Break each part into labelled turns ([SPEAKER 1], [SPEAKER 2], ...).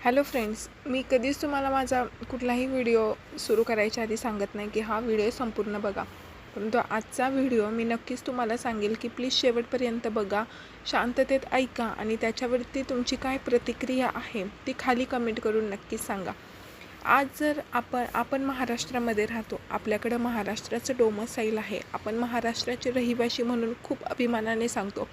[SPEAKER 1] Hello friends, मी कधीच तुम्हाला माझा कुठलाही व्हिडिओ सुरू करायच्या आधी सांगत नाही की हा व्हिडिओ संपूर्ण बघा. परंतु आजचा व्हिडिओ मी नक्कीच तुम्हाला सांगेल की प्लीज शेवटपर्यंत बघा, शांततेत ऐका आणि त्याच्यावरती तुमची काय प्रतिक्रिया आहे ती खाली कमेंट करून नक्कीच सांगा. आज जर आपण महाराष्ट्रामध्ये राहतो, आपल्याकडं महाराष्ट्राचं डोमसाईल आहे, आपण महाराष्ट्राचे रहिवासी म्हणून खूप अभिमानाने सांगतो.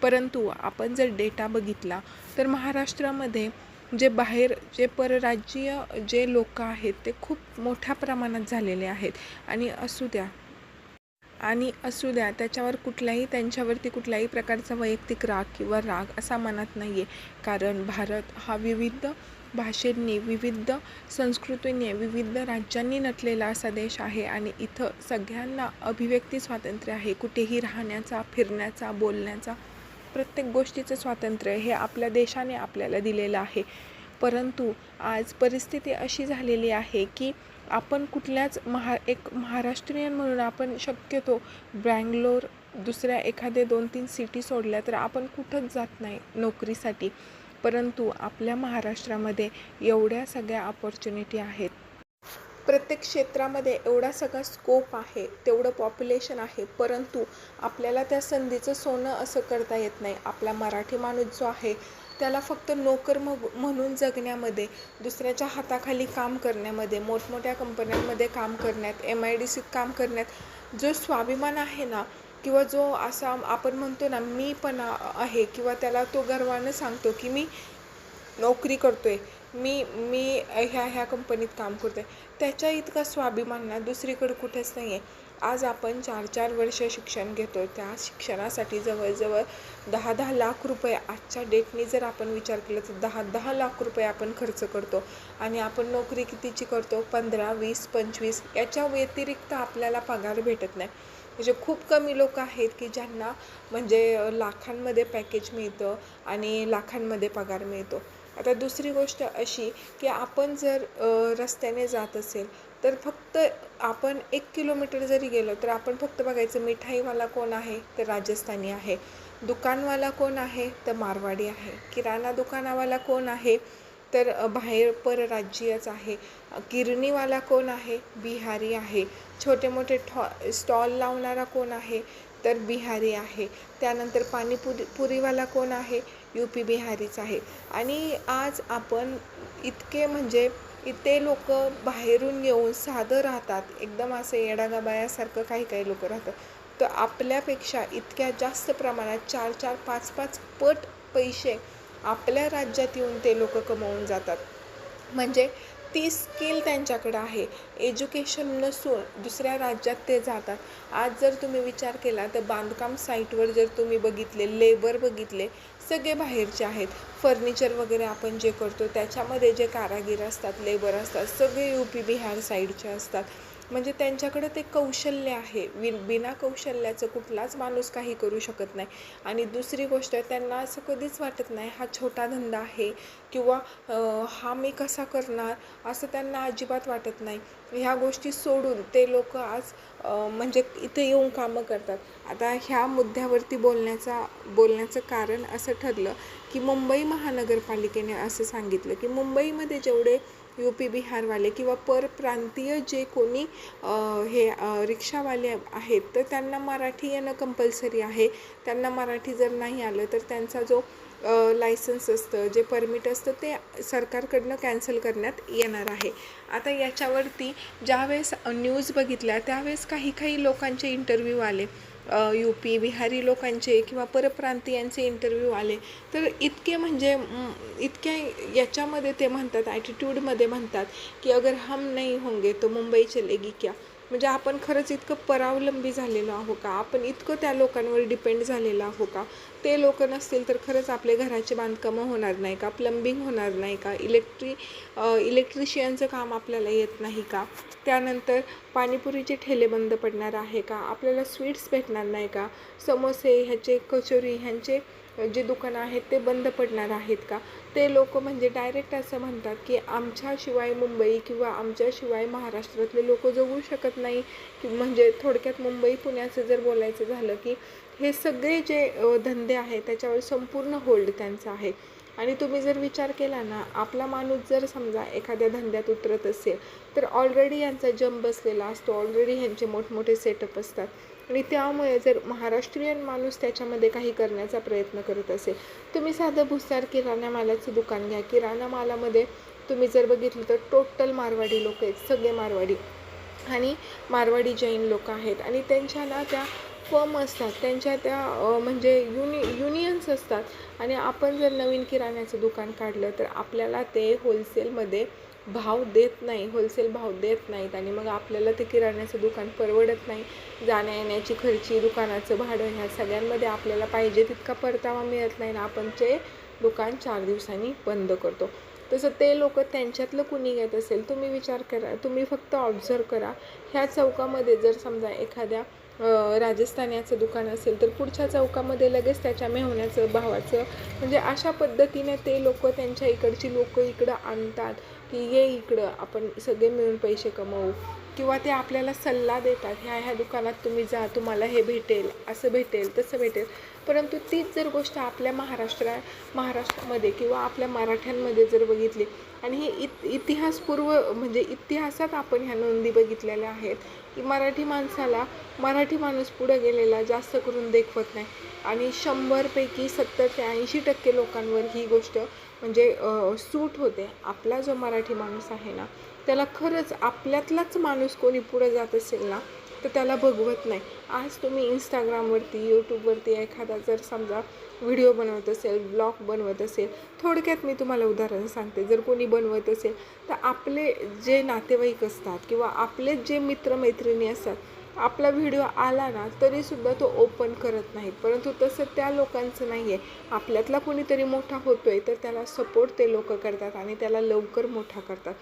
[SPEAKER 1] परंतु आपण जर डेटा बघितला तर महाराष्ट्रामध्ये जे परराज्यीय जे लोक आहेत ते खूप मोठ्या प्रमाणात झालेले आहेत. आणि असू द्या त्याच्यावर त्यांच्यावरती कुठल्याही प्रकारचा वैयक्तिक राग असा मनात नाही आहे. कारण भारत हा विविध भाषेंनी, विविध संस्कृतींनी, विविध राज्यांनी नटलेला असा देश आहे आणि इथं सगळ्यांना अभिव्यक्ती स्वातंत्र्य आहे. कुठेही राहण्याचा, फिरण्याचा, बोलण्याचा, प्रत्येक गोष्टीचं स्वातंत्र्य हे आपल्या देशाने आपल्याला दिलेलं आहे. परंतु आज परिस्थिती अशी झालेली आहे की आपण एक महाराष्ट्रीयन म्हणून आपण शक्यतो बँगलोर, दुसऱ्या एखाद्या 2-3 सिटी सोडल्या तर आपण कुठंच जात नाही नोकरीसाठी. परंतु आपल्या महाराष्ट्रामध्ये एवढ्या सगळ्या अपॉर्च्युनिटी आहेत, प्रत्येक क्षेत्रामध्ये एवढा सगळा स्कोप आहे, तेवढं पॉप्युलेशन आहे, परंतु आपल्याला त्या संधीचं सोनं असं करता येत नाही. आपला मराठी माणूस जो आहे त्याला फक्त नोकर म्हणून जगण्यामध्ये, दुसऱ्याच्या हाताखाली काम करण्यामध्ये, मोठमोठ्या कंपन्यांमध्ये काम करण्यात, MIDCत काम करण्यात जो स्वाभिमान आहे ना, किंवा जो असा आपण म्हणतो ना मीपणा आहे, किंवा त्याला तो गर्वानं सांगतो की मी नोकरी करतोय, मी मी ह्या कंपनीत काम करतोय, त्याच्या इतका स्वाभिमान ना दुसरीकडे कुठेच नाही आहे. आज आपण 4-4 वर्ष शिक्षण घेतो, त्या शिक्षणासाठी जवळजवळ 10-10 लाख रुपये आजच्या डेटनी जर आपण विचार केला तर 10-10 लाख रुपये आपण खर्च करतो. आणि आपण नोकरी कितीची करतो? 15, 20, 25 याच्या व्यतिरिक्त आपल्याला पगार भेटत नाही. म्हणजे खूप कमी लोक आहेत की ज्यांना म्हणजे लाखांमध्ये पॅकेज मिळतं आणि लाखांमध्ये पगार मिळतो. आता दुसरी गोष्ट अशी की आपण जर रस्त्याने जात असेल तर फक्त आपण 1 किलोमीटर जरी गेलो तर आपण फक्त बघायचं, मिठाईवाला कोण आहे तर राजस्थानी आहे, दुकानवाला कोण आहे तर मारवाडी आहे, किराणा दुकानावाला कोण आहे तर बाहेर परराज्यीयच आहे, गिरणीवाला कोण आहे बिहारी आहे, छोटे मोठे स्टॉल लावणारा कोण आहे तर बिहारी आहे, त्यानंतर पुरीवाला कोण आहे UP बिहारीच आहे. आणि आज आपण इतके म्हणजे इथे लोक बाहेरून येऊन साधं राहतात, एकदम असं येडागाबायासारखं काही लोक राहतात. तर आपल्यापेक्षा इतक्या जास्त प्रमाणात 4-4, 5-5 पट पैसे आपल्या राज्यात येऊन ते लोक कमवून जातात. म्हणजे ती स्किल त्यांच्याकडे आहे, एज्युकेशन नसून दुसऱ्या राज्यात ते जातात. आज जर तुम्ही विचार केला तर बांधकाम साईटवर जर तुम्ही बघितले, लेबर बघितले, सगळे बाहेरचे आहेत. फर्निचर वगैरे आपण जे करतो त्याच्यामध्ये जे कारागीर असतात, लेबर असतात, सगळे UP बिहार साईडचे असतात. म्हणजे त्यांच्याकडे ते कौशल्य आहे. बिना कौशल्याचं कुठलाच माणूस काही करू शकत नाही. आणि दुसरी गोष्ट, त्यांना असं कधीच वाटत नाही हा छोटा धंदा आहे किंवा हा मी कसा करणार, असं त्यांना अजिबात वाटत नाही. ह्या गोष्टी सोडून ते लोक आज म्हणजे इथे येऊन कामं करतात. आता ह्या मुद्द्यावरती बोलण्याचं कारण असं ठरलं की मुंबई महानगरपालिकेने असं सांगितलं की मुंबईमध्ये जेवढे UP बिहारवाले किंवा परप्रांतीय जे कोणी रिक्षावाले आहेत तर त्यांना मराठी येणं कंपल्सरी आहे. त्यांना मराठी जर नाही आलं तर त्यांचा जो लायसन्स असतं, जे परमिट असतं ते सरकारकडनं कॅन्सल करण्यात येणार आहे. आता याच्यावरती ज्यावेळेस न्यूज बघितल्या त्यावेळेस काही लोकांचे इंटरव्ह्यू आले, UP बिहारी लोकांचे किंवा परप्रांतीयांचे इंटरव्ह्यू आले. तर इतके म्हणजे इतक्या याच्यामध्ये ते म्हणतात, ॲटिट्यूडमध्ये म्हणतात की अगर हम नहीं होंगे तो मुंबई चलेगी क्या. म्हणजे आपण खरंच इतकं परावलंबी झालेलो आहो का, आपण इतकं त्या लोकांवर डिपेंड झालेलो आहो का. ते लोक नसतील तर खरंच आपले घराचे बांधकामं होणार नाही का, प्लंबिंग होणार नाही का, इलेक्ट्रिशियनचं काम आपल्याला येत नाही का, त्यानंतर पाणीपुरीचे ठेले बंद पडणार आहे का, आपल्याला स्वीट्स भेटणार नाही का, समोसे ह्याचे, कचोरी ह्यांचे जे दुकानं आहेत ते बंद पडणार आहेत का. ते लोक म्हणजे डायरेक्ट असं म्हणतात की आमच्याशिवाय मुंबई किंवा आमच्याशिवाय महाराष्ट्रातले लोक जगू शकत नाही. की म्हणजे थोडक्यात मुंबई पुण्याचं जर बोलायचं झालं की हे सगळे जे धंदे आहेत त्याच्यावर संपूर्ण होल्ड त्यांचा आहे. आणि तुम्ही जर विचार केला ना, आपला माणूस जर समजा एखाद्या धंद्यात उतरत असेल तर ऑलरेडी यांचा जम बसलेला असतो, ऑलरेडी ह्यांचे मोठमोठे सेटअप असतात. आणि त्यामुळे जर महाराष्ट्रीयन माणूस त्याच्यामध्ये काही करण्याचा प्रयत्न करत असेल, तुम्ही साधं भुसार किराणा मालाचं दुकान घ्या. किराणा मालामध्ये तुम्ही जर बघितलं तर टोटल मारवाडी लोक आहेत, सगळे मारवाडी आणि मारवाडी जैन लोक आहेत. आणि त्यांच्या ना त्या फर्म असतात, त्यांच्या त्या म्हणजे युनियन्स असतात. आणि आपण जर नवीन किराण्याचं दुकान काढलं तर आपल्याला ते होलसेल भाव देत नाहीत आणि मग आपल्याला ते किराण्याचं दुकान परवडत नाही. जाण्या येण्याची खर्ची, दुकानाचं भाडं, ह्या सगळ्यांमध्ये आपल्याला पाहिजे तितका परतावा मिळत नाही ना, आपण ते दुकान 4 दिवसांनी बंद करतो. तसं ते लोक त्यांच्यातलं कुणी घेत असेल, तुम्ही विचार करा, तुम्ही फक्त ऑब्झर्व करा. ह्या चौकामध्ये जर समजा एखाद्या राजस्थान्याचं दुकान असेल तर पुढच्या चौकामध्ये लगेच त्याच्या मेहुण्याचं, भावाचं, म्हणजे अशा पद्धतीने ते लोक त्यांच्या इकडची लोक इकडं आणतात की ये इकडं आपण सगळे मिळून पैसे कमवू. किंवा ते आपल्याला सल्ला देतात, ह्या दुकानात तुम्ही जा, तुम्हाला हे भेटेल, असं भेटेल, तसं भेटेल. परंतु तीच जर गोष्ट आपल्या महाराष्ट्रामध्ये किंवा आपल्या मराठ्यांमध्ये जर बघितली, आणि हे इतिहासपूर्व म्हणजे इतिहासात आपण ह्या नोंदी बघितलेल्या आहेत की मराठी माणूस पुढं गेलेला जास्त करून देखवत नाही. आणि 100पैकी 70 ते 80% लोकांवर ही गोष्ट म्हणजे सूट होते. आपला जो मराठी माणूस आहे ना, त्याला खरंच आपल्यातलाच माणूस कोणी पुढं जात असेल ना तर त्याला बघवत नाही. आज तुम्ही इंस्टाग्रामवरती, यूट्यूबवरती एखादा जर समजा व्हिडिओ बनवत असेल, ब्लॉग बनवत असेल, थोडक्यात मी तुम्हाला उदाहरण सांगते, जर कोणी बनवत असेल तर आपले जे नातेवाईक असतात किंवा आपले जे मित्रमैत्रिणी असतात, आपला व्हिडिओ आला ना तरीसुद्धा तो ओपन करत नाहीत. परंतु तसं त्या लोकांचं नाही आहे. आपल्यातला कोणीतरी मोठा होतो आहे तर त्याला सपोर्ट ते लोक करतात आणि त्याला लवकर मोठा करतात.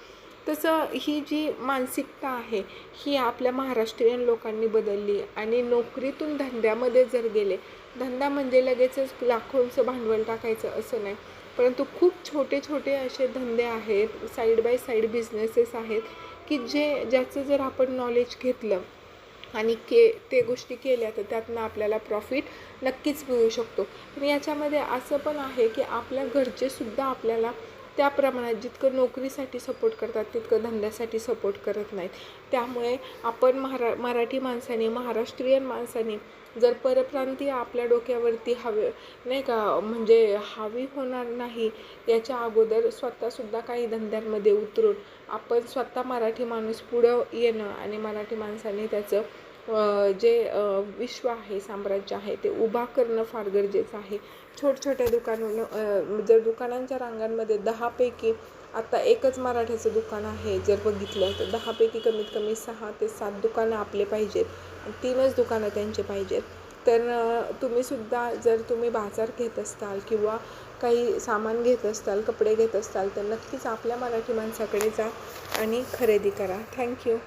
[SPEAKER 1] तसं ही जी मानसिकता आहे ही आपल्या महाराष्ट्रीयन लोकांनी बदलली. आणि नोकरीतून धंद्यामध्ये जर गेले, धंदा म्हणजे लगेचच लाखोंचं भांडवल टाकायचं असं नाही, परंतु खूप छोटे छोटे असे धंदे आहेत, साईड बाय साईड बिझनेसेस आहेत की ज्याचं जर आपण नॉलेज घेतलं आणि ते गोष्टी केल्या तर त्यातनं आपल्याला प्रॉफिट नक्कीच मिळू शकतो. पण याच्यामध्ये असं पण आहे की आपल्या घरचेसुद्धा आपल्याला त्या प्रमाणात जितकं नोकरीसाठी सपोर्ट करतात तितकं धंद्यासाठी सपोर्ट करत नाहीत. त्यामुळे आपण मराठी माणसाने, महाराष्ट्रीयन माणसाने जर परप्रांतीय आपल्या डोक्यावरती नाही का म्हणजे हावी होणार नाही याच्या अगोदर स्वतःसुद्धा काही धंद्यांमध्ये उतरून आपण स्वतः मराठी माणूस पुढं येणं आणि मराठी माणसाने त्याचं जे विश्व आहे, साम्राज्य आहे ते उभा करणं फार गरजेचं आहे. छोट्या जर दुकानांच्या रांगांमध्ये 10पैकी आता एकच मराठ्याचं दुकान आहे जर बघितलं तर 10पैकी कमीत कमी 6 ते 7 दुकानं आपले पाहिजेत आणि 3च दुकानं त्यांचे पाहिजेत. तर तुम्हीसुद्धा जर तुम्ही बाजार घेत असताल किंवा काही सामान घेत असताल, कपडे घेत असताल तर नक्कीच आपल्या मराठी माणसाकडे जा आणि खरेदी करा. थँक्यू.